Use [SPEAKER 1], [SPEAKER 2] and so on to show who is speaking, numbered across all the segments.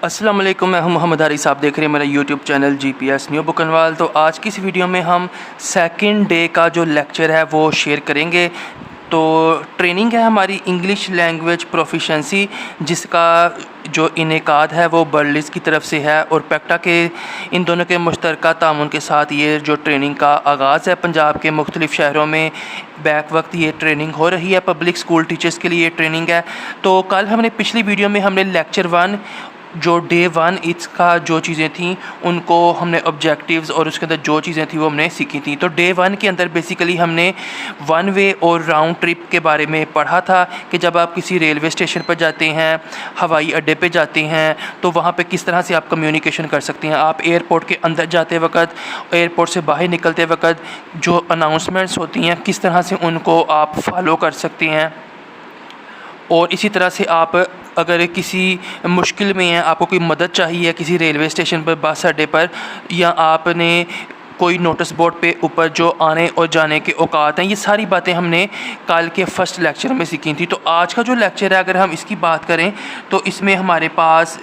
[SPEAKER 1] अस्सलाम वालेकुम, मैं हूं मोहम्मद हारी साहब, देख रहे हैं मेरा यूट्यूब चैनल GPS न्यू बुकनवाल। तो आज की इस वीडियो में हम सेकंड डे का जो लेक्चर है वो शेयर करेंगे। तो ट्रेनिंग है हमारी इंग्लिश लैंग्वेज प्रोफिशेंसी, जिसका जो इनेकाद है वो बर्लिस की तरफ से है और पेक्टा के इन दोनों के मुश्तरका तामुन के साथ ये जो ट्रेनिंग का आगाज़ है पंजाब के मुख्तलिफ़ शहरों में बैक वक्त ये ट्रेनिंग हो रही है। पब्लिक स्कूल टीचर्स के लिए ये ट्रेनिंग है। तो कल हमने पिछली वीडियो में हमने लेक्चर 1 जो डे 1 इसका जो चीज़ें थी उनको हमने ऑब्जेक्टिव्स और उसके अंदर जो चीज़ें थी वो हमने सीखी थी। तो डे 1 के अंदर बेसिकली हमने वन वे और राउंड ट्रिप के बारे में पढ़ा था कि जब आप किसी रेलवे स्टेशन पर जाते हैं, हवाई अड्डे पे जाते हैं, तो वहाँ पे किस तरह से आप कम्युनिकेशन कर सकते हैं। आप एयरपोर्ट के अंदर जाते वक्त, एयरपोर्ट से बाहर निकलते वक्त जो अनाउंसमेंट्स होती हैं किस तरह से उनको आप फॉलो कर सकते हैं। और इसी तरह से आप अगर किसी मुश्किल में हैं, आपको कोई मदद चाहिए किसी रेलवे स्टेशन पर, बस अड्डे पर, या आपने कोई नोटिस बोर्ड पे ऊपर जो आने और जाने के औकात हैं, ये सारी बातें हमने कल के फर्स्ट लेक्चर में सीखी थी। तो आज का जो लेक्चर है अगर हम इसकी बात करें तो इसमें हमारे पास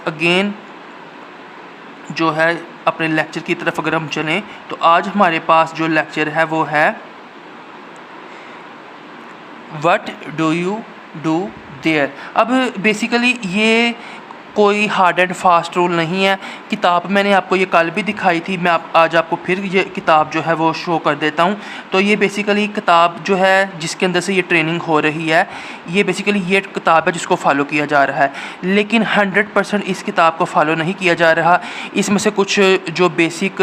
[SPEAKER 1] अगेन जो है अपने लेक्चर की तरफ अगर हम चलें तो आज हमारे पास जो लेक्चर है वो है what do you do there. अब बेसिकली ये कोई हार्ड एंड फास्ट रूल नहीं है। किताब मैंने आपको ये कल भी दिखाई थी, मैं आज आपको फिर ये किताब जो है वो शो कर देता हूँ। तो ये बेसिकली किताब जो है जिसके अंदर से ये ट्रेनिंग हो रही है, ये बेसिकली ये किताब है जिसको फॉलो किया जा रहा है, लेकिन 100% इस किताब को फॉलो नहीं किया जा रहा। इसमें से कुछ जो बेसिक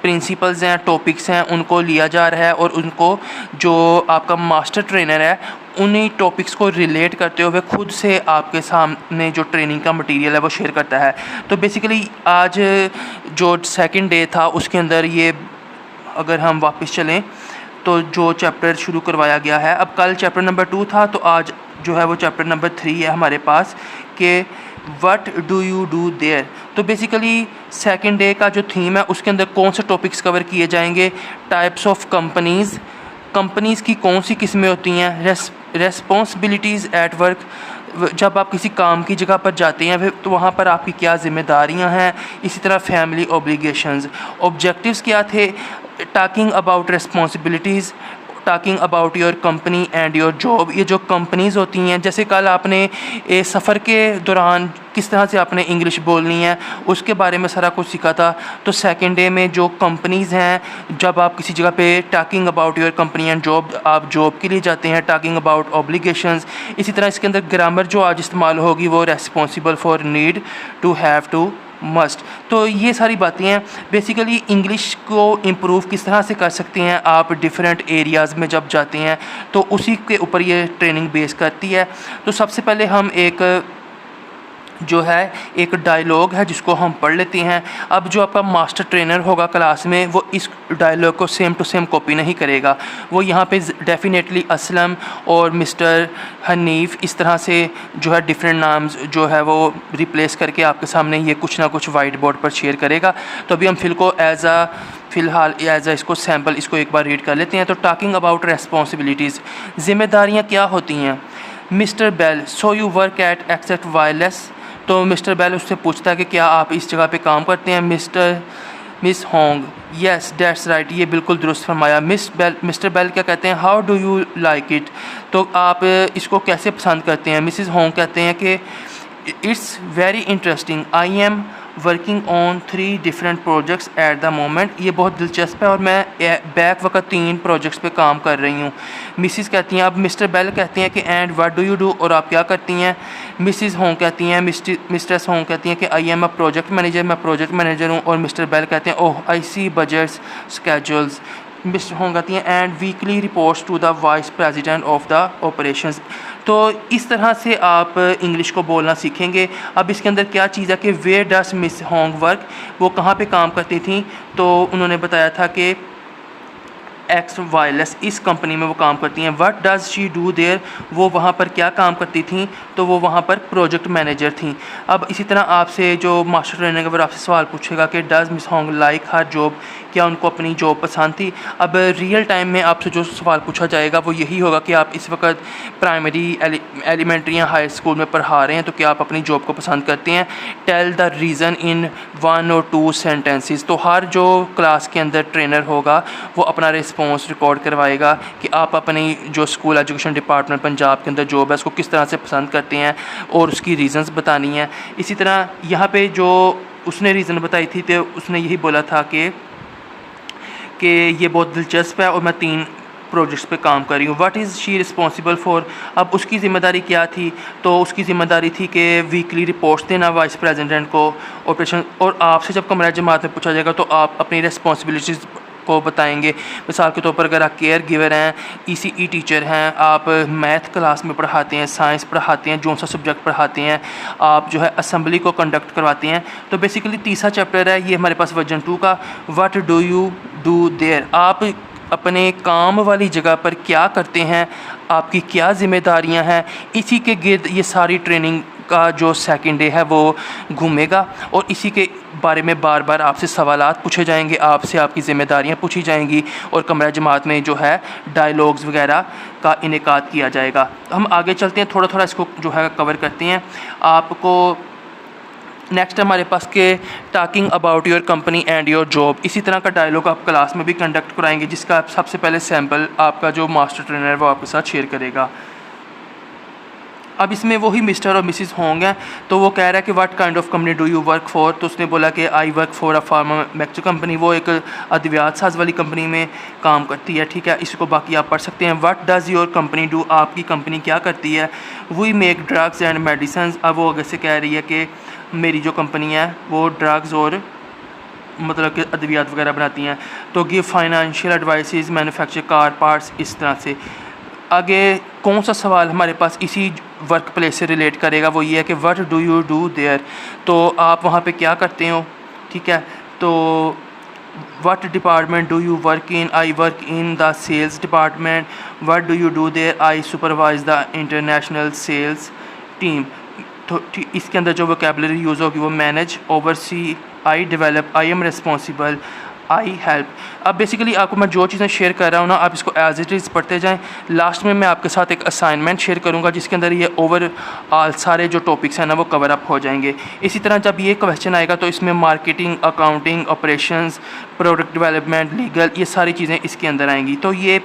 [SPEAKER 1] प्रिंसिपल्स हैं, टॉपिक्स हैं, उनको लिया जा रहा है और उनको जो आपका मास्टर ट्रेनर है उन्हीं टॉपिक्स को रिलेट करते हुए खुद से आपके सामने जो ट्रेनिंग का मटेरियल है वो शेयर करता है। तो बेसिकली आज जो सेकंड डे था उसके अंदर ये अगर हम वापस चलें तो जो चैप्टर शुरू करवाया गया है, अब कल चैप्टर नंबर 2 था, तो आज जो है वो चैप्टर नंबर 3 है हमारे पास कि what do you do there. तो बेसिकली सेकंड डे का जो थीम है उसके अंदर कौन से टॉपिक्स कवर किए जाएंगे, टाइप्स ऑफ कंपनीज़ की कौन सी किस्में होती हैं, रेस्पॉन्सिबिलिटीज़ एट वर्क, जब आप किसी काम की जगह पर जाते हैं तो वहाँ पर आपकी क्या ज़िम्मेदारियाँ हैं, इसी तरह फैमिली ऑब्लिगेशंस। ऑब्जेक्टिव्स क्या थे, talking about responsibilities, talking about your company and your job. ये जो कंपनीज़ होती हैं, जैसे कल आपने सफ़र के दौरान किस तरह से आपने इंग्लिश बोलनी है उसके बारे में सारा कुछ सीखा था। तो सेकंड डे में जो कंपनीज़ हैं, जब आप किसी जगह पे talking about your company and job, आप जॉब के लिए जाते हैं, टॉकिंग अबाउट ऑब्लिगेशंस। इसी तरह इसके अंदर ग्रामर जो आज इस्तेमाल होगी वो responsible for, need, to, have to, must. तो ये सारी बातें हैं। बेसिकली इंग्लिश को इम्प्रूव किस तरह से कर सकते हैं आप डिफरेंट एरियाज़ में जब जाते हैं, तो उसी के ऊपर ये ट्रेनिंग बेस करती है। तो सबसे पहले हम एक डायलॉग है जिसको हम पढ़ लेते हैं। अब जो आपका मास्टर ट्रेनर होगा क्लास में वो इस डायलॉग को सेम टू सेम कॉपी नहीं करेगा, वो यहाँ पे डेफिनेटली असलम और मिस्टर हनीफ इस तरह से जो है डिफरेंट नाम्स जो है वो रिप्लेस करके आपके सामने ये कुछ ना कुछ वाइट बोर्ड पर शेयर करेगा। तो अभी हम फ़िलहाल एज इसको सैम्पल इसको एक बार रीड कर लेते हैं। तो टॉकिंग अबाउट रेस्पॉन्सिबिलिटीज़, ज़िम्मेदारियाँ क्या होती हैं। Mr Bell, so you work at Accept Wireless. तो मिस्टर बेल उससे पूछता है कि क्या आप इस जगह पे काम करते हैं। Miss Hong, yes that's right, ये बिल्कुल दुरुस्त फरमाया। मिस्टर बेल क्या कहते हैं, how do you like it, तो आप इसको कैसे पसंद करते हैं। मिसिज़ होंग कहते हैं कि it's very interesting, I am working on 3 different projects at the moment, ये बहुत दिलचस्प है और मैं बैक वक्त 3 प्रोजेक्ट्स पे काम कर रही हूँ। मिसिज़ कहती हैं, अब मिस्टर बेल कहते हैं कि and what do you do, और आप क्या करती हैं। मिसिज़ होंग कहती हैं, मिस्ट्रेस होंग कहती हैं कि I am a project manager, मैं प्रोजेक्ट मैनेजर हूँ। और मिस्टर बेल कहते हैं, oh I see budgets schedules. Mr Hong कहती हैं, and weekly reports to the vice president of the operations. तो इस तरह से आप इंग्लिश को बोलना सीखेंगे। अब इसके अंदर क्या चीज़ है कि where does Miss Hong work, वो कहाँ पे काम करती थी। तो उन्होंने बताया था कि एक्स वायरलेस, इस कंपनी में वो काम करती हैं। What does she do their, वो वहाँ पर क्या काम करती थी, तो वो वहाँ पर प्रोजेक्ट मैनेजर थी। अब इसी तरह आपसे जो मास्टर ट्रेनर अगर आपसे सवाल पूछेगा कि does miss Hong like her job, क्या उनको अपनी जॉब पसंद थी। अब रियल टाइम में आपसे जो सवाल पूछा जाएगा वो यही होगा कि आप इस वक्त प्राइमरी एलिमेंट्री या हाई स्कूल में पढ़ा रहे हैं, तो क्या आप अपनी जॉब को पसंद करते हैं। टेल द रीज़न इन 1 और 2 सेंटेंसेस। तो हर जो क्लास के अंदर ट्रेनर होगा वो अपना रिस्पॉन्स रिकॉर्ड करवाएगा कि आप अपनी जो स्कूल एजुकेशन डिपार्टमेंट पंजाब के अंदर जॉब है उसको किस तरह से पसंद करते हैं और उसकी रीज़न्स बतानी है। इसी तरह यहाँ पे जो उसने रीज़न बताई थी तो उसने यही बोला था कि ये बहुत दिलचस्प है और मैं 3 प्रोजेक्ट्स पे काम कर रही हूँ। What is she responsible for, अब उसकी ज़िम्मेदारी क्या थी, तो उसकी ज़िम्मेदारी थी कि वीकली रिपोर्ट्स देना वाइस प्रेसिडेंट को ऑपरेशन। और आपसे जब कमरा जमात में पूछा जाएगा तो आप अपनी रिस्पॉन्सिबिलिटीज़ को बताएंगे। मिसाल के तौर पर अगर आप केयर गिवर हैं, ECE टीचर हैं, आप मैथ क्लास में पढ़ाते हैं, साइंस पढ़ाते हैं, जो सा सब्जेक्ट पढ़ाते हैं, आप जो है असम्बली को कंडक्ट करवाते हैं, तो बेसिकली तीसरा चैप्टर है ये हमारे पास वर्जन 2 का। What do you do there, आप अपने काम वाली जगह पर क्या करते हैं, आपकी क्या ज़िम्मेदारियां हैं, इसी के गिर्द ये सारी ट्रेनिंग का जो सेकंड डे है वो घूमेगा और इसी के बारे में बार बार आपसे सवालात पूछे जाएंगे, आपसे आपकी ज़िम्मेदारियां पूछी जाएंगी और कमरा जमात में जो है डायलॉग्स वगैरह का इनेकाद किया जाएगा। हम आगे चलते हैं, थोड़ा थोड़ा इसको जो है कवर करते हैं। आपको नेक्स्ट हमारे पास के talking about your company and your job, इसी तरह का डायलॉग आप क्लास में भी कंडक्ट कराएंगे जिसका आप सबसे पहले सैम्पल आपका जो मास्टर ट्रेनर है वो आपके साथ शेयर करेगा। अब इसमें वही मिस्टर और मिसिस होंग हैं, तो वो कह रहा है कि what kind of company do you work for, तो उसने बोला कि I work for a pharma manufacture company, वो एक अद्वियात साज वाली कंपनी में काम करती है। ठीक है, इसको बाकी आप पढ़ सकते हैं। What does your company do, आपकी कंपनी क्या करती है। We make drugs and medicine, अब वो आगे से कह रही है कि मेरी जो कंपनी है वो ड्रग्स और मतलब कि अद्वियात वगैरह बनाती हैं। तो give financial advices, manufacture car parts, इस तरह से। आगे कौन सा सवाल हमारे पास इसी वर्क प्लेस से रिलेट करेगा, वो ये है कि what do you do there, तो आप वहाँ पे क्या करते हो। ठीक है, तो what department do you work in, I work in the sales department. What do you do there, I supervise the international sales team. तो इसके अंदर जो वोकैबुलरी यूज़ होगी वो manage, oversee, I develop, I am responsible, I help. अब basically आपको मैं जो चीज़ें शेयर कर रहा हूँ ना, आप इसको एज इट इज़ पढ़ते जाएं। लास्ट में मैं आपके साथ एक असाइनमेंट शेयर करूँगा जिसके अंदर ये ओवरऑल सारे जो टॉपिक्स हैं ना वो कवर अप हो जाएंगे। इसी तरह जब ये क्वेश्चन आएगा तो इसमें marketing, accounting, operations, product development, legal, ये सारी चीज़ें इसके अंदर आएंगी। तो ये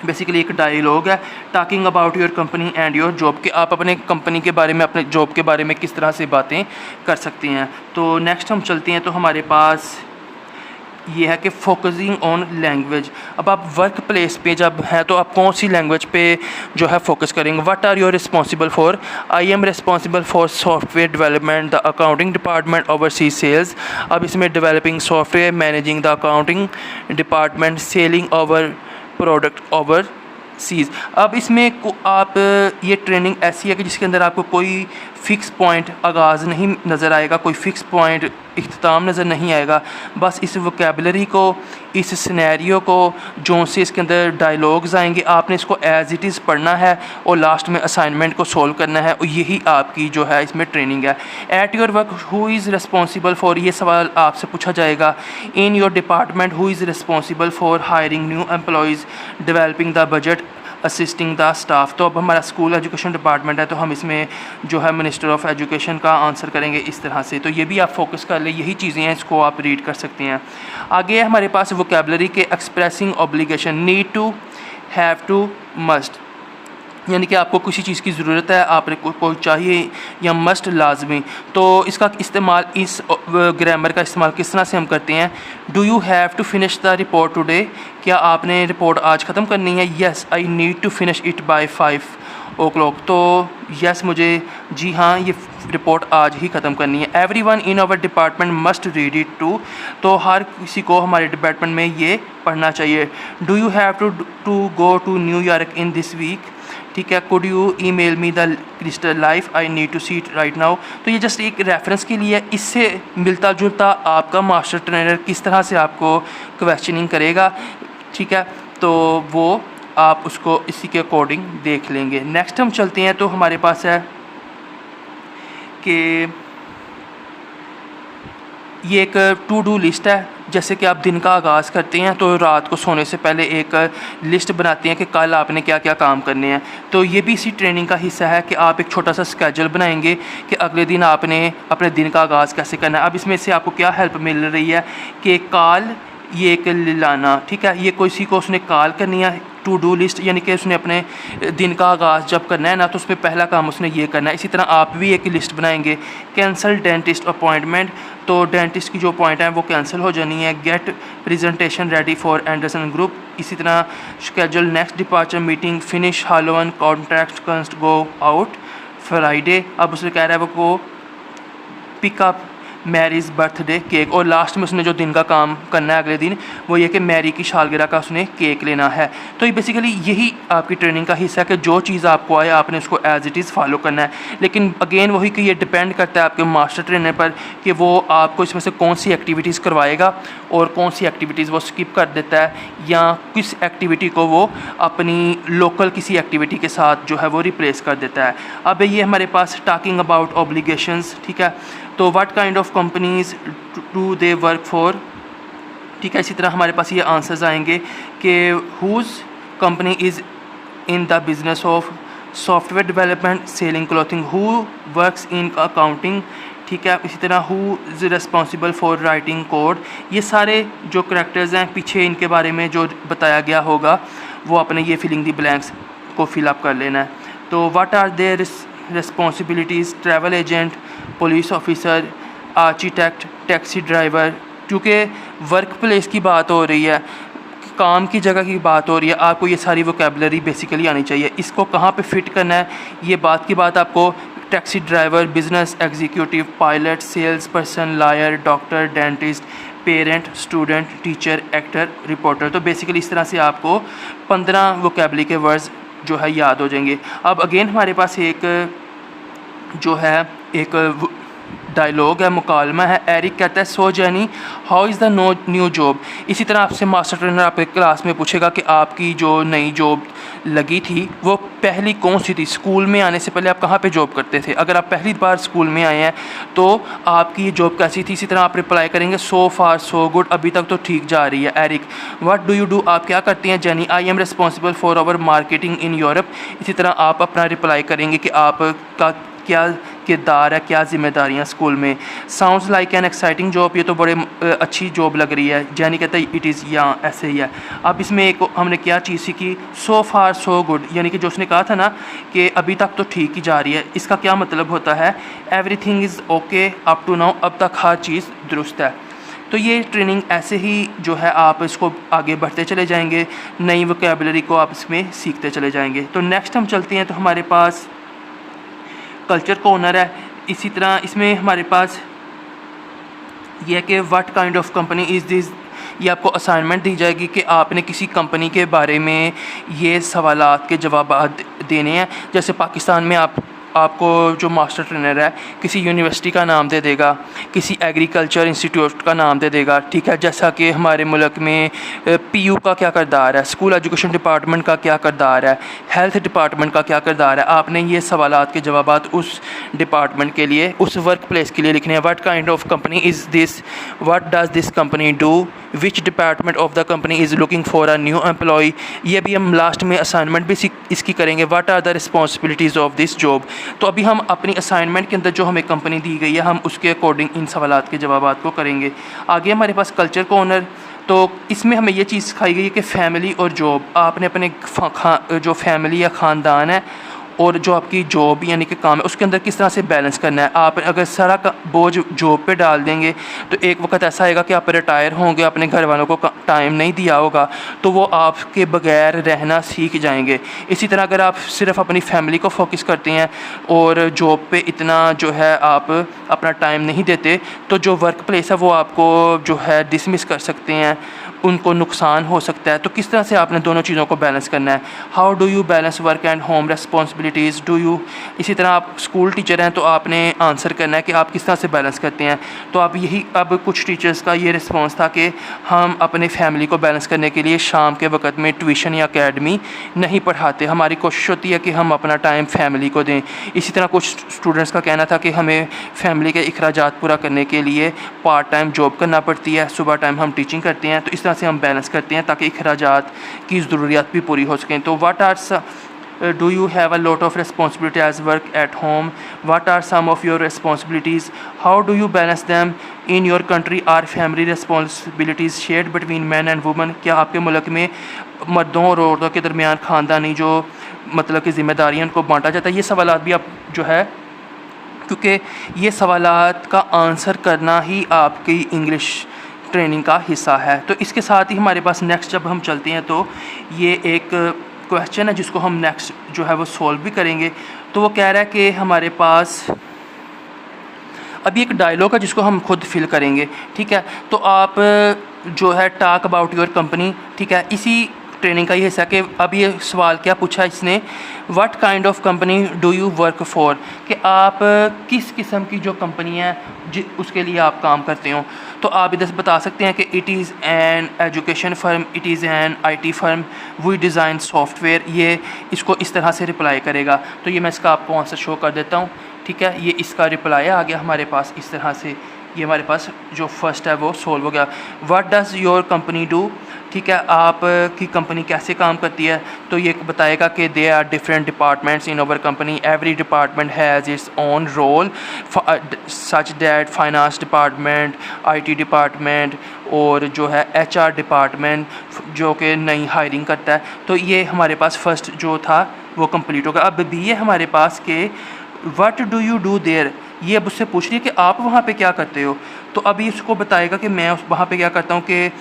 [SPEAKER 1] बेसिकली एक डायलॉग है talking about your company and your job, कि आप अपने कंपनी के बारे में, अपने जॉब के बारे में किस तरह से बातें कर सकते हैं। तो नेक्स्ट हम चलते हैं, तो हमारे पास ये है कि फोकसिंग ऑन लैंग्वेज। अब आप वर्क प्लेस पे जब हैं तो आप कौन सी लैंग्वेज पे जो है फोकस करेंगे। What are your responsible for, I am responsible for software development, the accounting department overseas sales. अब इसमें developing software, managing the accounting department, selling over product overseas. अब इसमें आप ये ट्रेनिंग ऐसी है कि जिसके अंदर आपको कोई फ़िक्स पॉइंट आगाज़ नहीं नज़र आएगा, कोई फ़िक्स पॉइंट इख्तिताम नज़र नहीं आएगा। बस इस वोकैबुलरी को, इस सिनेरियो को, जो से इसके अंदर डायलॉग्स आएंगे, आपने इसको एज इट इज़ पढ़ना है और लास्ट में असाइनमेंट को सोल्व करना है और यही आपकी जो है इसमें ट्रेनिंग है। At your work who is responsible for, ये सवाल आपसे पूछा जाएगा। In your department who is responsible for hiring new employees, developing the budget, assisting the staff. तो अब हमारा स्कूल एजुकेशन डिपार्टमेंट है तो हम इसमें जो है मिनिस्टर ऑफ एजुकेशन का आंसर करेंगे इस तरह से। तो ये भी आप फोकस कर ले, यही चीज़ें हैं, इसको आप रीड कर सकते हैं। आगे है हमारे पास वोकैबुलरी के expressing obligation, need to, have to, must, यानी कि आपको किसी चीज़ की ज़रूरत है, आपको कोई चाहिए, या मस्ट लाजमी। तो इसका इस्तेमाल, इस ग्रामर का इस्तेमाल किस तरह से हम करते हैं। Do you have to finish the report today, क्या आपने रिपोर्ट आज ख़त्म करनी है। Yes I need to finish it by 5 o'clock, तो यस मुझे, जी हाँ, ये रिपोर्ट आज ही ख़त्म करनी है। Everyone in our department must read it too, तो हर किसी को हमारे डिपार्टमेंट में ये पढ़ना चाहिए। Do you have to go to New York in this week, ठीक है। Could you email me the crystal life, I need to see it right now. तो ये जस्ट एक रेफरेंस के लिए, इससे मिलता जुलता आपका मास्टर ट्रेनर किस तरह से आपको क्वेश्चनिंग करेगा, ठीक है, तो वो आप उसको इसी के अकॉर्डिंग देख लेंगे। नेक्स्ट हम चलते हैं, तो हमारे पास है कि ये एक टू डू लिस्ट है। जैसे कि आप दिन का आगाज़ करते हैं तो रात को सोने से पहले एक लिस्ट बनाते हैं कि कल आपने क्या क्या काम करने हैं। तो ये भी इसी ट्रेनिंग का हिस्सा है कि आप एक छोटा सा स्केड्यूल बनाएंगे कि अगले दिन आपने अपने दिन का आगाज़ कैसे करना है। अब इसमें से आपको क्या हेल्प मिल रही है कि कॉल ये एक लाना, ठीक है, ये किसी को उसने कॉल करनी है, टू डू लिस्ट, यानी कि उसने अपने दिन का आगाज़ जब करना है ना, तो उसमें पहला काम उसने ये करना है। इसी तरह आप भी एक लिस्ट बनाएंगे, कैंसिल डेंटिस्ट अपॉइंटमेंट, तो डेंटिस्ट की जो अपॉइंट है वो कैंसिल हो जानी है। Get presentation ready for Anderson group, इसी तरह schedule next departure meeting, finish Halloween contract cost go out Friday. अब उसने कह रहा है वो को पिकअप मैरीज बर्थडे केक, और लास्ट में उसने जो दिन का काम करना है अगले दिन वो ये कि मैरी की सालगिरह का उसने केक लेना है। तो ये बेसिकली यही आपकी ट्रेनिंग का हिस्सा है कि जो चीज़ आपको आए आपने उसको एज इट इज़ फॉलो करना है। लेकिन अगेन वही कि ये डिपेंड करता है आपके मास्टर ट्रेनर पर कि वो आपको इसमें से कौन सी एक्टिविटीज़ करवाएगा और कौन सी एक्टिविटीज़ वो स्किप कर देता है, या किस एक्टिविटी को वो अपनी लोकल किसी एक्टिविटी के साथ जो है वो रिप्लेस कर देता है। अब ये हमारे पास टॉकिंग अबाउट ऑब्लिगेशंस, ठीक है, तो what kind of companies do they work for, ठीक है। इसी तरह हमारे पास ये आंसर्स आएंगे कि whose company is in the business of software development, selling clothing, who works in accounting, ठीक है। इसी तरह who is responsible for writing code. ये सारे जो करैक्टर्स हैं पीछे इनके बारे में जो बताया गया होगा वो अपने ये फिलिंग दी ब्लैंक्स को फिलअप कर लेना है। तो what are their responsibilities, travel agent, police officer, architect, taxi driver. क्योंकि वर्क प्लेस की बात हो रही है, काम की जगह की बात हो रही है, आपको ये सारी वोकैबुलरी बेसिकली आनी चाहिए। इसको कहाँ पे फिट करना है ये बात की बात आपको taxi driver, business executive, pilot, sales person, lawyer, doctor, dentist, parent, student, teacher, actor, reporter. तो बेसिकली इस तरह से आपको 15 वोकैबुलरी के वर्ड्स जो है याद हो जाएंगे। अब अगेन हमारे पास एक जो है एक डायलॉग है, मुकालमा है। एरिक कहता है, so Jenny how is the new job. इसी तरह आपसे मास्टर ट्रेनर आपके क्लास में पूछेगा कि आपकी जो नई जॉब लगी थी वो पहली कौन सी थी, स्कूल में आने से पहले आप कहाँ पे जॉब करते थे। अगर आप पहली बार स्कूल में आए हैं तो आपकी ये जॉब कैसी थी। इसी तरह आप रिप्लाई करेंगे, सो फार सो गुड, अभी तक तो ठीक जा रही है। Eric, what do you do, आप क्या करते हैं। Jenny, I am responsible for our marketing in Europe. इसी तरह आप अपना रिप्लाई करेंगे कि आपका क्या किरदार है, क्या जिम्मेदारियाँ स्कूल में। Sounds like an exciting job, ये तो बड़े अच्छी जॉब लग रही है। जैनी कहता है इट इज़, या ऐसे ही है। अब इसमें एक हमने क्या चीज़ सीखी, सो फार सो गुड, यानी कि जो उसने कहा था ना कि अभी तक तो ठीक ही जा रही है, इसका क्या मतलब होता है, everything is okay up to now, अब तक हर चीज़ दुरुस्त है। तो ये ट्रेनिंग ऐसे ही जो है आप इसको आगे बढ़ते चले जाएंगे, नई वोकैबुलरी को आप इसमें सीखते चले जाएंगे। तो नेक्स्ट हम चलते हैं, तो हमारे पास कल्चर कॉर्नर है। इसी तरह इसमें हमारे पास यह है कि what kind of company is this. ये आपको असाइनमेंट दी जाएगी कि आपने किसी कंपनी के बारे में ये सवालात के जवाब देने हैं। जैसे पाकिस्तान में आपको जो मास्टर ट्रेनर है किसी यूनिवर्सिटी का नाम दे देगा, किसी एग्रीकल्चर इंस्टीट्यूट का नाम दे देगा, ठीक है। जैसा कि हमारे मुल्क में पीयू का क्या किरदार है, स्कूल एजुकेशन डिपार्टमेंट का क्या किरदार है, हेल्थ डिपार्टमेंट का क्या किरदार है। आपने ये सवालात के जवाबात उस डिपार्टमेंट के लिए, उस वर्क प्लेस के लिए लिखने हैं। What kind of company is this, what does this company do, which department of the company is looking for a new employ. ये भी हम लास्ट में असाइनमेंट भी इसकी करेंगे। What are the responsibilities of this job. तो अभी हम अपनी असाइनमेंट के अंदर जो हमें कंपनी दी गई है हम उसके अकॉर्डिंग इन सवालात के जवाबात को करेंगे। आगे हमारे पास कल्चर कॉर्नर, तो इसमें हमें ये चीज़ सिखाई गई है कि फ़ैमिली और जॉब, आपने अपने जो फैमिली या ख़ानदान है और जो आपकी जॉब यानी कि काम है उसके अंदर किस तरह से बैलेंस करना है। आप अगर सारा का बोझ जॉब पे डाल देंगे तो एक वक्त ऐसा आएगा कि आप रिटायर होंगे, अपने घर वालों को टाइम नहीं दिया होगा, तो वो आपके बगैर रहना सीख जाएंगे। इसी तरह अगर आप सिर्फ अपनी फैमिली को फोकस करते हैं और जॉब पे इतना जो है आप अपना टाइम नहीं देते तो जो वर्क प्लेस है वो आपको जो है डिसमिस कर सकते हैं उनको नुकसान हो सकता है। तो किस तरह से आपने दोनों चीज़ों को बैलेंस करना है। How do you balance work and home responsibilities do you. इसी तरह आप स्कूल टीचर हैं तो आपने आंसर करना है कि आप किस तरह से बैलेंस करते हैं। तो आप यही, अब कुछ टीचर्स का ये रिस्पॉन्स था कि हम अपने फैमिली को बैलेंस करने के लिए शाम के वक्त में ट्यूशन या अकेडमी नहीं पढ़ाते, हमारी कोशिश होती है कि हम अपना टाइम फैमिली को दें। इसी तरह कुछ स्टूडेंट्स का कहना था कि हमें फैमिली के अखराजात पूरा करने के लिए पार्ट टाइम जॉब करना पड़ती है, सुबह टाइम हम टीचिंग करते हैं। तो इस तरह से हम बैलेंस करते हैं ताकि अखराजात की ज़रूरियात भी पूरी हो सकें। तो what are do you have a lot of responsibility as work at home? What are some of your responsibilities? How do you balance them? In your country are family responsibilities shared between men and women? क्या आपके मुल्क में मर्दों और औरतों के दरमियान ख़ानदानी जो मतलब कि ज़िम्मेदारियाँ उनको बांटा जाता है। ये सवालात भी आप जो है, क्योंकि ये सवालात का आंसर करना ही आपकी इंग्लिश ट्रेनिंग का हिस्सा है। तो इसके साथ ही हमारे पास नेक्स्ट जब हम चलते हैं तो ये एक क्वेश्चन है जिसको हम नेक्स्ट जो है वो सॉल्व भी करेंगे। तो वो कह रहा है कि हमारे पास अभी एक डायलॉग है जिसको हम खुद फिल करेंगे, ठीक है। तो आप जो है टॉक अबाउट योर कंपनी, ठीक है, इसी ट्रेनिंग का ये हिस्सा कि अब ये सवाल क्या पूछा इसने, what kind of company do you work for, कि आप किस किस्म की जो कंपनी है उसके लिए आप काम करते हो। तो आप इधर से बता सकते हैं कि it is an education firm, it is an IT firm, we design software. ये इसको इस तरह से रिप्लाई करेगा। तो ये मैं इसका आपको आंसर शो कर देता हूँ, ठीक है। ये इसका रिप्लाई आ गया हमारे पास इस तरह से। ये हमारे पास जो फर्स्ट है वो सोल्व हो गया। What does your company do, ठीक है, आप की कंपनी कैसे काम करती है। तो ये बताएगा कि they are different departments in our company, every department has its own role such that finance department, IT department और जो है HR डिपार्टमेंट जो कि नई हायरिंग करता है। तो ये हमारे पास फर्स्ट जो था वो कंप्लीट होगा। अब भी ये हमारे पास के what do you do there, ये अब उससे पूछ रही है कि आप वहाँ पे क्या करते हो। तो अभी इसको बताएगा कि मैं वहाँ पे क्या करता हूँ, कि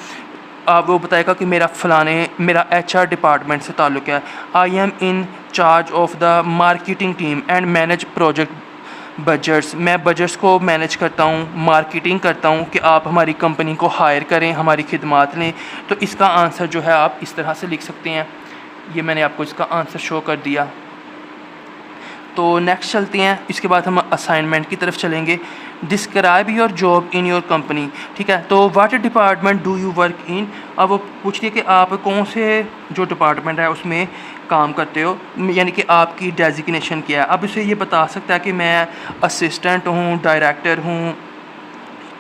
[SPEAKER 1] वो बताएगा कि मेरा HR डिपार्टमेंट से ताल्लुक़ है। I am in charge of the marketing team and manage project budgets, मैं बजट्स को मैनेज करता हूँ, मार्केटिंग करता हूँ कि आप हमारी कंपनी को हायर करें, हमारी खिदमात लें। तो इसका आंसर जो है आप इस तरह से लिख सकते हैं। ये मैंने आपको इसका आंसर शो कर दिया। तो नेक्स्ट चलते हैं, इसके बाद हम असाइनमेंट की तरफ चलेंगे। Describe your job in your company, ठीक है। तो what department do you work इन, अब वो पूछ रही है कि आप कौन से जो डिपार्टमेंट है उसमें काम करते हो, यानी कि आपकी डेजिग्नेशन क्या है। अब उसे ये बता सकता है कि मैं असिस्टेंट हूँ, डायरेक्टर हूँ,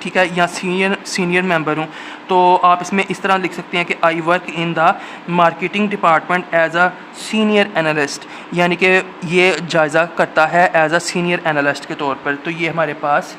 [SPEAKER 1] ठीक है, या सीनियर मेंबर हूँ। तो आप इसमें इस तरह लिख सकते हैं कि I work in the marketing department as a senior analyst, यानी कि ये जायज़ा करता है एज अ सीनियर एनालिस्ट के तौर पर। तो ये हमारे पास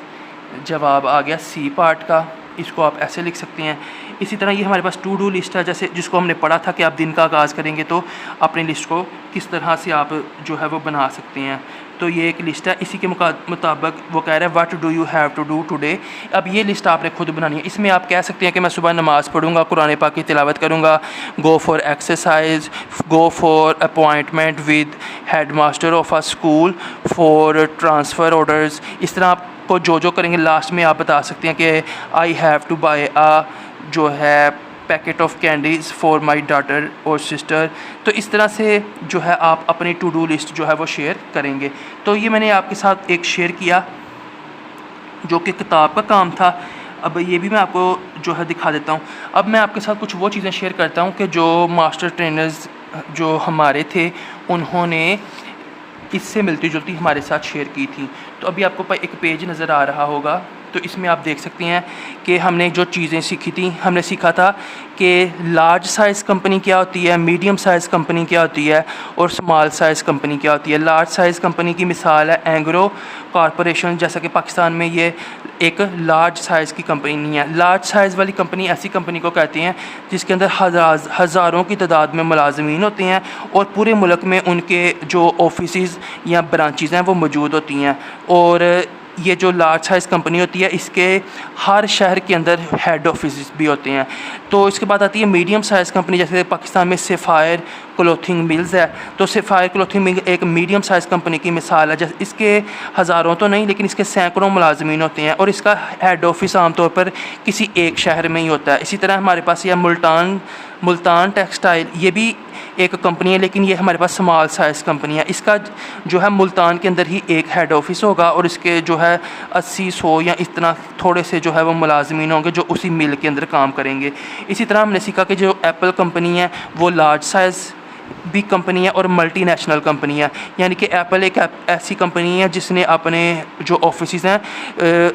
[SPEAKER 1] जवाब आ गया C पार्ट का। इसको आप ऐसे लिख सकते हैं। इसी तरह ये हमारे पास टू डू लिस्ट है, जैसे जिसको हमने पढ़ा था कि आप दिन का आगाज़ करेंगे तो अपनी लिस्ट को किस तरह से आप जो है वो बना सकते हैं। तो ये एक लिस्ट है, इसी के मुताबिक वो कह रहा है what do you have to do today. अब ये लिस्ट आपने खुद बनानी है। इसमें आप कह सकते हैं कि मैं सुबह नमाज़ पढ़ूंगा, कुरान पाक की तिलावत करूंगा, go for exercise, go for appointment with head master of a school, for transfer orders. इस तरह आपको जो करेंगे लास्ट में आप बता सकते हैं कि आई हैव टू बाय अ जो है packet of candies for my daughter और सिस्टर। तो इस तरह से जो है आप अपनी टू डू लिस्ट जो है वो शेयर करेंगे। तो ये मैंने आपके साथ एक शेयर किया जो कि किताब का काम था। अब ये भी मैं आपको जो है दिखा देता हूँ। अब मैं आपके साथ कुछ वो चीज़ें शेयर करता हूँ कि जो मास्टर ट्रेनर्स जो हमारे थे उन्होंने इससे मिलती जुलती हमारे साथ शेयर की थी। तो अभी आपको एक पेज नज़र आ रहा होगा, तो इसमें आप देख सकते हैं कि हमने जो चीज़ें सीखी थी, हमने सीखा था कि लार्ज साइज़ कंपनी क्या होती है, मीडियम साइज़ कंपनी क्या होती है और स्मॉल साइज़ कंपनी क्या होती है। लार्ज साइज़ कंपनी की मिसाल है एंग्रो कॉरपोरेशन, जैसा कि पाकिस्तान में ये एक लार्ज साइज़ की कंपनी नहीं है। लार्ज साइज़ वाली कंपनी ऐसी कंपनी को कहते हैं जिसके अंदर हज़ारों की तादाद में मुलाजमीन होते हैं और पूरे मुल्क में उनके जो ऑफिसेज़ या ब्रांचेज़ हैं वो मौजूद होती हैं। और ये जो लार्ज साइज़ कंपनी होती है इसके हर शहर के अंदर हेड ऑफिस भी होते हैं। तो इसके बाद आती है मीडियम साइज़ कंपनी, जैसे पाकिस्तान में सेफायर क्लोथिंग मिल्स है। तो सफ़ायर क्लोथिंग मिल एक मीडियम साइज़ कंपनी की मिसाल है। जैसे इसके हज़ारों तो नहीं, लेकिन इसके सैकड़ों मुलाजमीन होते हैं और इसका हेड ऑफिस आमतौर पर किसी एक शहर में ही होता है। इसी तरह हमारे पास यह मुल्तान टेक्सटाइल, ये भी एक कंपनी है, लेकिन ये हमारे पास स्मॉल साइज़ कंपनी है। इसका जो है मुल्तान के अंदर ही एक हेड ऑफिस होगा और इसके जो है 80-100 या इतना थोड़े से जो है वो मुलाजमीन होंगे जो उसी मिल के अंदर काम करेंगे। इसी तरह हमने सीखा कि जो एप्पल कंपनी है वो लार्ज साइज़ बिग कंपनी है और मल्टीनेशनल कंपनी है। यानी कि एप्पल एक ऐसी कंपनी है जिसने अपने जो ऑफिस हैं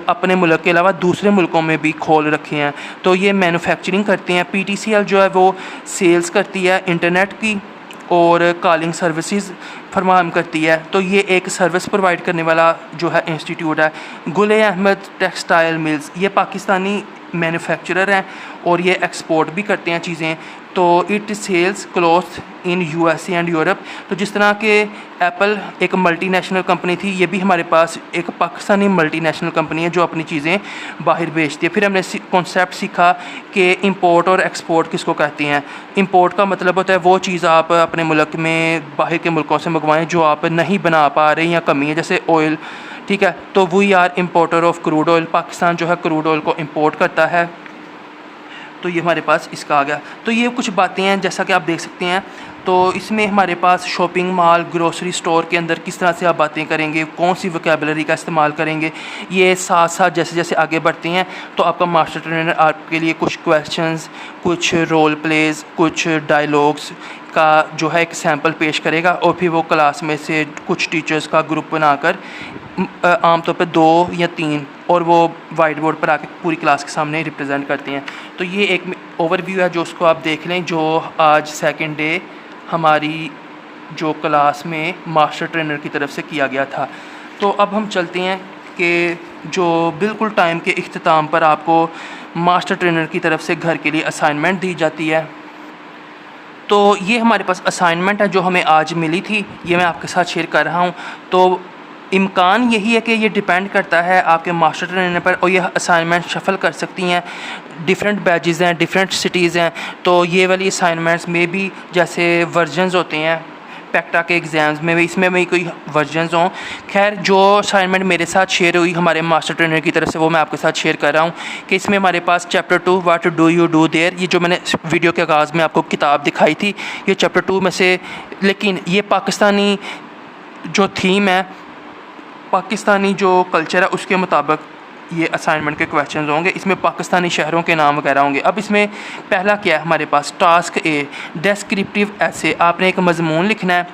[SPEAKER 1] अपने मुल्क के अलावा दूसरे मुल्कों में भी खोल रखे हैं। तो ये मैन्युफैक्चरिंग करते हैं। PTCL जो है वो सेल्स करती है इंटरनेट की और कॉलिंग सर्विसेज फरमाम करती है। तो ये एक सर्विस प्रोवाइड करने वाला जो है इंस्टीट्यूट है। गुल अहमद टेक्सटाइल मिल्स, ये पाकिस्तानी मैन्युफैक्चरर हैं और ये एक्सपोर्ट भी करते हैं चीज़ें। तो it sells cloth in USA and Europe. तो जिस तरह के एप्पल एक मल्टीनेशनल कंपनी थी, ये भी हमारे पास एक पाकिस्तानी मल्टीनेशनल कंपनी है जो अपनी चीज़ें बाहर बेचती है। फिर हमने कॉन्सेप्ट सीखा कि इंपोर्ट और एक्सपोर्ट किसको कहते हैं। इंपोर्ट का मतलब होता है वो चीज़ आप अपने मुल्क में बाहर के मुल्कों से मंगवाएं जो आप नहीं बना पा रहे या कमी है, जैसे ऑयल, ठीक है। तो we are importer of crude oil. Pakistan जो है क्रूड ऑयल को इम्पोर्ट करता है। तो ये हमारे पास इसका आ गया। तो ये कुछ बातें हैं जैसा कि आप देख सकते हैं। तो इसमें हमारे पास शॉपिंग मॉल, ग्रोसरी स्टोर के अंदर किस तरह से आप बातें करेंगे, कौन सी वोकैबुलरी का इस्तेमाल करेंगे, ये साथ साथ जैसे जैसे आगे बढ़ते हैं तो आपका मास्टर ट्रेनर आपके लिए कुछ क्वेश्चंस, कुछ रोल प्लेज़, कुछ डायलॉग्स का जो है एक सैम्पल पेश करेगा और फिर वो क्लास में से कुछ टीचर्स का ग्रुप बनाकर आमतौर पर 2 या 3 और वो वाइट बोर्ड पर आके पूरी क्लास के सामने रिप्रेजेंट करते हैं। तो ये एक ओवरव्यू है जो उसको आप देख लें, जो आज सेकंड डे हमारी जो क्लास में मास्टर ट्रेनर की तरफ से किया गया था। तो अब हम चलते हैं कि जो बिल्कुल टाइम के इख्तिताम पर आपको मास्टर ट्रेनर की तरफ से घर के लिए असाइनमेंट दी जाती है। तो ये हमारे पास असाइनमेंट है जो हमें आज मिली थी, ये मैं आपके साथ शेयर कर रहा हूँ। तो इम्कान यही है कि ये डिपेंड करता है आपके मास्टर ट्रेनर पर और यह असाइनमेंट शफल कर सकती हैं। डिफरेंट बैचेज़ हैं, डिफरेंट सिटीज़ हैं। तो ये वाली असाइनमेंट्स में भी जैसे वर्जन्स होते हैं पैक्टा के एग्ज़ाम्स में भी, इसमें भी कोई वर्जन्स हों। खैर जो असाइनमेंट मेरे साथ शेयर हुई हमारे मास्टर ट्रेनर की तरफ से वो मैं आपके साथ शेयर कर रहा हूँ कि इसमें हमारे पास chapter 2 what do you do there, ये जो मैंने वीडियो के आगाज़ में आपको किताब दिखाई थी, ये चैप्टर 2 में से, लेकिन ये पाकिस्तानी जो थीम है, पाकिस्तानी जो कल्चर है उसके मुताबिक ये असाइनमेंट के क्वेश्चंस होंगे। इसमें पाकिस्तानी शहरों के नाम वगैरह होंगे। अब इसमें पहला क्या है हमारे पास, टास्क ए डेस्क्रिप्टिव ऐसे। आपने एक मजमून लिखना है।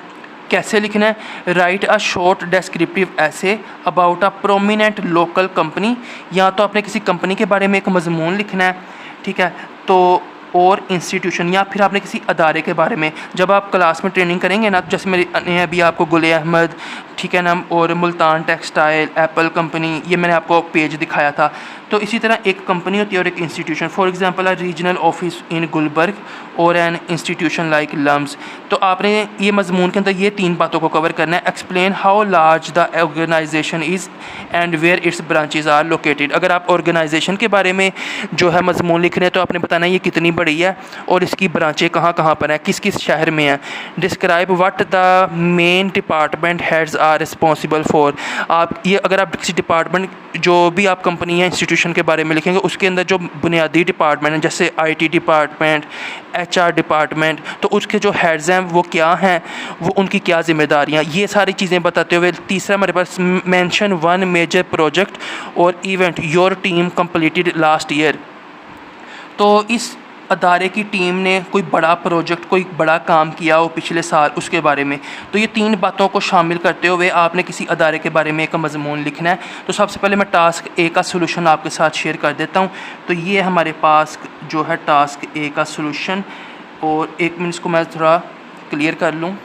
[SPEAKER 1] कैसे लिखना है, राइट अ शॉर्ट डेस्क्रिप्टिव ऐसे about a prominent local company. या तो आपने किसी कंपनी के बारे में एक मजमून लिखना है, ठीक है, तो और इंस्टीट्यूशन, या फिर आपने किसी अदारे के बारे में। जब आप क्लास में ट्रेनिंग करेंगे ना, जैसे मैंने अभी आपको गुल अहमद, ठीक है ना, और मुल्तान टेक्सटाइल, एप्पल कंपनी, ये मैंने आपको पेज दिखाया था। तो इसी तरह एक कंपनी होती है और एक institution. For example a regional office in Gulberg और एन इंस्टीट्यूशन लाइक लम्स। तो आपने ये मजमून के अंदर ये 3 बातों को कवर करना है। Explain how large the organization is and where its branches are located. अगर आप ऑर्गेनाइजेशन के बारे में जो है मजमून लिख रहे हैं तो आपने बताना है ये कितनी बड़ी है और इसकी ब्रांचें कहाँ कहाँ पर हैं, किस किस शहर में हैं। Describe what the main department heads are responsible for. आप ये अगर आप किसी डिपार्टमेंट, जो भी आप कंपनी या इंस्टीट्यूशन के बारे में लिखेंगे उसके अंदर जो बुनियादी डिपार्टमेंट हैं जैसे IT डिपार्टमेंट, HR डिपार्टमेंट, तो उसके जो हेड्स हैं वो क्या हैं, वो उनकी क्या जिम्मेदारियां, ये सारी चीज़ें बताते हुए तीसरा हमारे पास मेंशन 1 मेजर प्रोजेक्ट और event your team completed last year. तो इस अदारे की टीम ने कोई बड़ा प्रोजेक्ट, कोई बड़ा काम किया हो पिछले साल, उसके बारे में। तो ये 3 बातों को शामिल करते हुए आपने किसी अदारे के बारे में एक मजमून लिखना है। तो सबसे पहले मैं टास्क ए का सलूशन आपके साथ शेयर कर देता हूँ। तो ये हमारे पास जो है टास्क ए का सलूशन, और 1 मिनट को मैं थोड़ा क्लियर कर लूँ।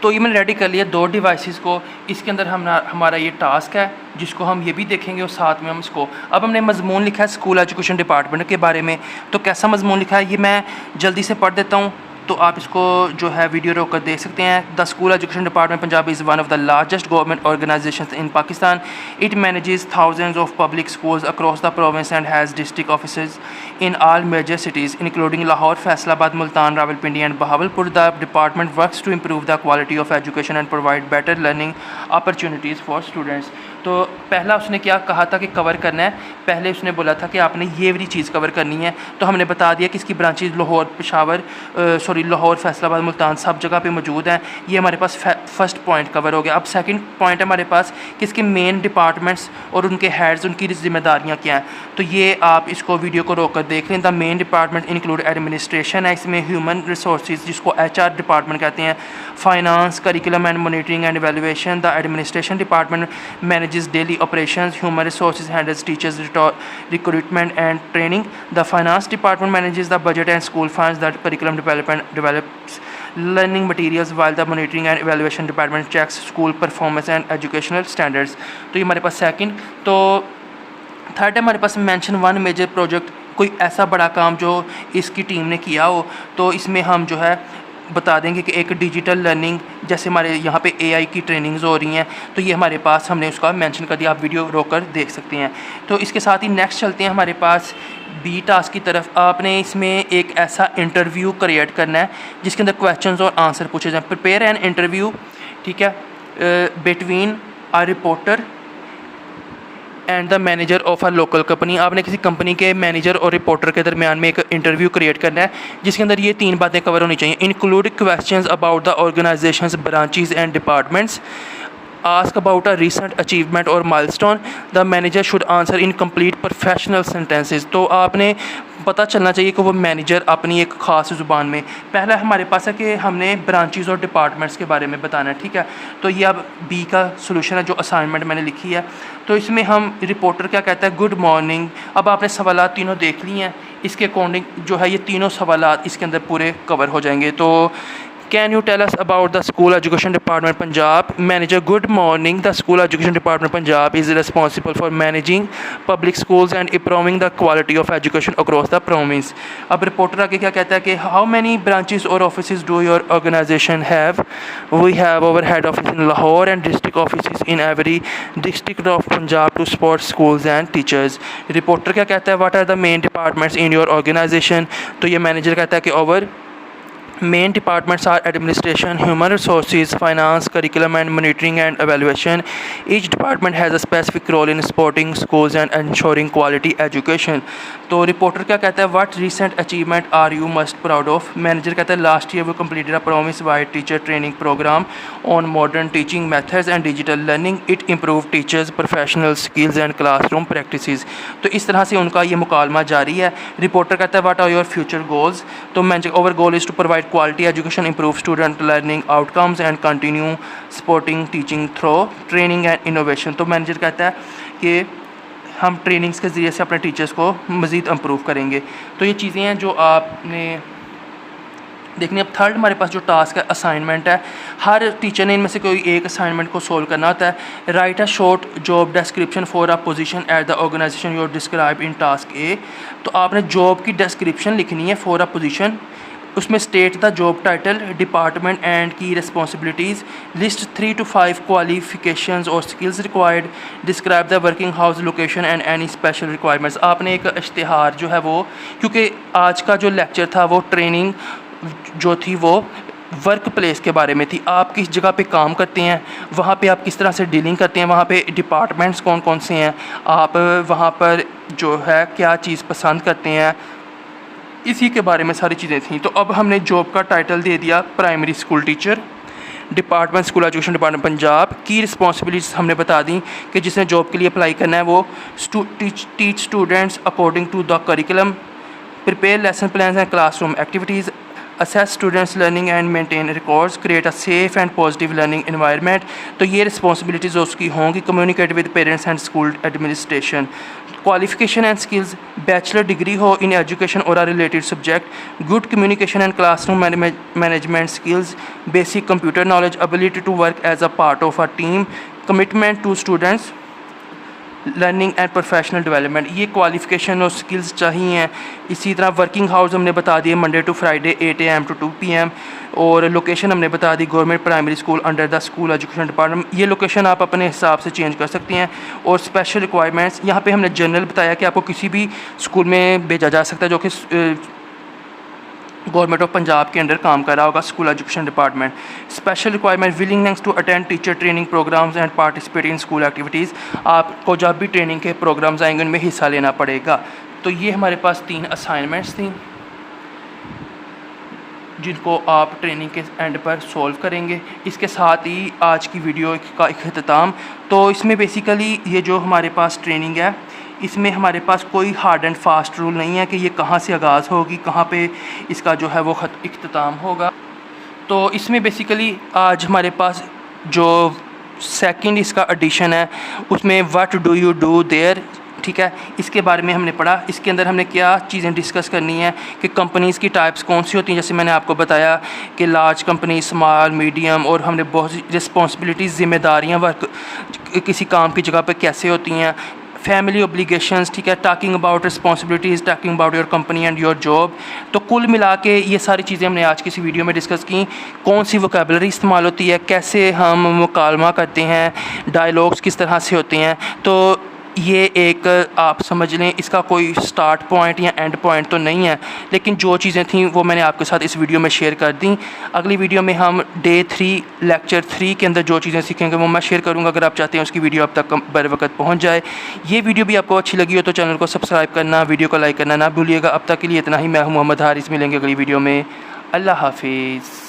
[SPEAKER 1] तो ये मैंने रेडी कर लिया 2 डिवाइसेस को। इसके अंदर हमारा ये टास्क है जिसको हम ये भी देखेंगे और साथ में हम इसको, अब हमने मजमून लिखा है स्कूल एजुकेशन डिपार्टमेंट के बारे में। तो कैसा मजमून लिखा है ये मैं जल्दी से पढ़ देता हूँ तो आप इसको जो है वीडियो रोक कर देख सकते हैं। The school education department Punjab is one of the largest government organization in Pakistan. It manages thousands of public schools across the province and has district offices in all major cities including Lahore, Faisalabad, Multan, Rawalpindi and Bahawalpur. The department works to improve the quality of education and provide better learning opportunities for students. तो पहला उसने क्या कहा था कि cover करना है, पहले उसने बोला था कि आपने ये वाली चीज़ कवर करनी है, तो हमने बता दिया कि इसकी ब्रांचेज लाहौर, पेशावर लाहौर, फैसलाबाद, मुल्तान सब जगह पे मौजूद हैं। ये हमारे पास फर्स्ट पॉइंट कवर हो गया। अब सेकंड पॉइंट है हमारे पास कि इसके मेन डिपार्टमेंट्स और उनके हेड्स, उनकी जिम्मेदारियाँ क्या हैं। तो ये आप इसको वीडियो को रोक कर देख लें। The main department include administration है, इसमें ह्यूमन रिसोर्सेज जिसको HR डिपार्टमेंट कहते हैं, finance, curriculum and monitoring and evaluation. The administration department manages daily operations. Human resources handles teachers recruitment and training. The finance department manages the budget and school funds. The curriculum develops learning materials, while the monitoring and evaluation department checks school performance and educational standards. तो ये हमारे पास second. तो third है हमारे पास mention one major project, कोई ऐसा बड़ा काम जो इसकी टीम ने किया हो, तो इसमें हम जो है बता देंगे कि एक डिजिटल लर्निंग, जैसे हमारे यहाँ पे AI की ट्रेनिंग्स हो रही हैं, तो ये हमारे पास हमने उसका मेंशन कर दिया। आप वीडियो रोक कर देख सकते हैं। तो इसके साथ ही नेक्स्ट चलते हैं हमारे पास B टास्क की तरफ। आपने इसमें एक ऐसा इंटरव्यू क्रिएट करना है जिसके अंदर क्वेश्चंस और आंसर पूछे जाएँ। प्रिपेयर एन इंटरव्यू, ठीक है, between a reporter and the manager of a local company. आपने किसी कंपनी के मैनेजर और रिपोर्टर के दरमियान में एक इंटरव्यू क्रिएट करना है जिसके अंदर ये 3 बातें कवर होनी चाहिए। Include questions about the organisations, branches and departments. Ask about a recent achievement और milestone. The manager should answer in complete professional sentences. तो आपने पता चलना चाहिए कि वो मैनेजर अपनी एक ख़ास ज़ुबान में। पहला हमारे पास है कि हमने ब्रांचेस और डिपार्टमेंट्स के बारे में बताना है, ठीक है। तो ये अब B का सोल्यूशन है जो असाइनमेंट मैंने लिखी है। तो इसमें हम रिपोर्टर क्या कहता है, गुड मॉर्निंग। अब आपने सवालात तीनों देख लिए हैं, इसके अकॉर्डिंग जो है ये तीनों सवालात इसके अंदर पूरे कवर हो जाएंगे। तो Can you tell us about the School Education Department Punjab? Manager, good morning. The School Education Department Punjab is responsible for managing public schools and improving the quality of education across the province. अब reporter आगे क्या कहता है कि how many branches or offices do your organization have? We have our head office in Lahore and district offices in every district of Punjab to support schools and teachers. Reporter क्या कहता है, what are the main departments in your organization? तो ये manager कहता है कि our main departments are administration, human resources, finance, curriculum and monitoring and evaluation. Each department has a specific role in supporting schools and ensuring quality education. तो reporter क्या कहता है, what recent achievement are you most proud of? Manager कहता है last year we completed a province-wide teacher training program on modern teaching methods and digital learning. It improved teachers' professional skills and classroom practices. तो इस तरह से उनका ये मुकालमा जारी है। रिपोर्टर कहता है what are your future goals? तो manager, our goal is to provide quality education, improve student learning outcomes and continue supporting teaching through training and innovation. तो मैनेजर कहता है कि हम ट्रेनिंग्स के ज़रिए से अपने टीचर्स को मज़ीद इम्प्रूव करेंगे। तो ये चीज़ें हैं जो आपने देखनी। अब थर्ड हमारे पास जो टास्क है असाइनमेंट है। हर टीचर ने इनमें से कोई एक असाइनमेंट को सोल्व करना होता है। Write a short job description for a position at the organisation you describe in task A. तो आपने जॉब की डिस्क्रिप्शन लिखनी है फॉर अ पोजीशन, उसमें state the job title, department and key responsibilities, list 3 to 5 qualifications और skills required, describe the working hours location and any special requirements. आपने एक इश्तिहार जो है वो, क्योंकि आज का जो लेक्चर था वो ट्रेनिंग जो थी वो वर्क प्लेस के बारे में थी। आप किस जगह पे काम करते हैं, वहाँ पे आप किस तरह से डीलिंग करते हैं, वहाँ पे डिपार्टमेंट्स कौन कौन से हैं, आप वहाँ पर जो है क्या चीज़ पसंद करते हैं, इसी के बारे में सारी चीज़ें थी। तो अब हमने जॉब का टाइटल दे दिया primary school teacher. Department school education department Punjab की रिस्पॉन्सिबिलिटीज़ हमने बता दी कि जिसने जॉब के लिए अप्लाई करना है वो teach students according to the curriculum, prepare lesson plans and classroom activities, assess students learning and maintain records, create a safe and positive learning environment. तो ये रिस्पॉन्सिबिलिटीज़ उसकी होंगी। Communicate with parents and school administration. Qualification and skills, bachelor degree हो in education और a related subject, good communication and classroom management skills, basic computer knowledge, ability to work as a part of a team, commitment to students, learning and professional development, ये qualification और skills चाहिए। इसी तरह working hours हमने बता दिए Monday to Friday 8 AM to 2 PM, और location हमने बता दी government primary school under the school education department. ये लोकेशन आप अपने हिसाब से चेंज कर सकती हैं। और स्पेशल रिक्वायरमेंट्स यहाँ पे हमने जनरल बताया कि आपको किसी भी स्कूल में भेजा जा सकता है जो कि गवर्नमेंट ऑफ पंजाब के अंडर काम कर रहा होगा, school education department. Special requirement willingness to attend teacher training programmes and participate in school activities, आपको जब भी ट्रेनिंग के प्रोग्राम्स आएंगे उनमें हिस्सा लेना पड़ेगा। तो ये हमारे पास 3 असाइनमेंट्स थी जिनको आप ट्रेनिंग के एंड पर सॉल्व करेंगे। इसके साथ ही आज की वीडियो का इख्तिताम। तो इसमें बेसिकली ये जो हमारे पास ट्रेनिंग है इसमें हमारे पास कोई हार्ड एंड फास्ट रूल नहीं है कि ये कहाँ से आगाज़ होगी, कहाँ पे इसका जो है वो इख्तिताम होगा। तो इसमें बेसिकली आज हमारे पास जो सेकंड इसका एडिशन है उसमें what do you do there, ठीक है, इसके बारे में हमने पढ़ा। इसके अंदर हमने क्या चीज़ें डिस्कस करनी है कि कंपनीज़ की टाइप्स कौन सी होती हैं, जैसे मैंने आपको बताया कि लार्ज कंपनी, स्मॉल, मीडियम, और हमने बहुत सी रिस्पॉन्सिबिलिटीज़, जिम्मेदारियाँ वर्क किसी काम की जगह पे कैसे होती हैं, फैमिली ऑब्लिगेशंस, ठीक है, talking about responsibilities, talking about your company and your job. तो कुल मिला के ये सारी चीज़ें हमने आज की इस वीडियो में डिस्कस की। कौन सी वोकैबुलरी इस्तेमाल होती है, कैसे हम मुकालमा करते हैं, डायलॉग्स किस तरह से होते हैं। तो ये एक आप समझ लें इसका कोई स्टार्ट पॉइंट या एंड पॉइंट तो नहीं है, लेकिन जो चीज़ें थी वो मैंने आपके साथ इस वीडियो में शेयर कर दी। अगली वीडियो में हम डे 3 लेक्चर 3 के अंदर जो चीज़ें सीखेंगे वो मैं शेयर करूँगा। अगर आप चाहते हैं उसकी वीडियो अब तक बर वक्त पहुँच जाए। ये वीडियो भी आपको अच्छी लगी हो तो चैनल को सब्सक्राइब करना, वीडियो को लाइक करना ना भूलिएगा। अब तक के लिए इतना ही। मैं हूँ मोहम्मद हारिस, मिलेंगे अगली वीडियो में। अल्लाह हाफिज़।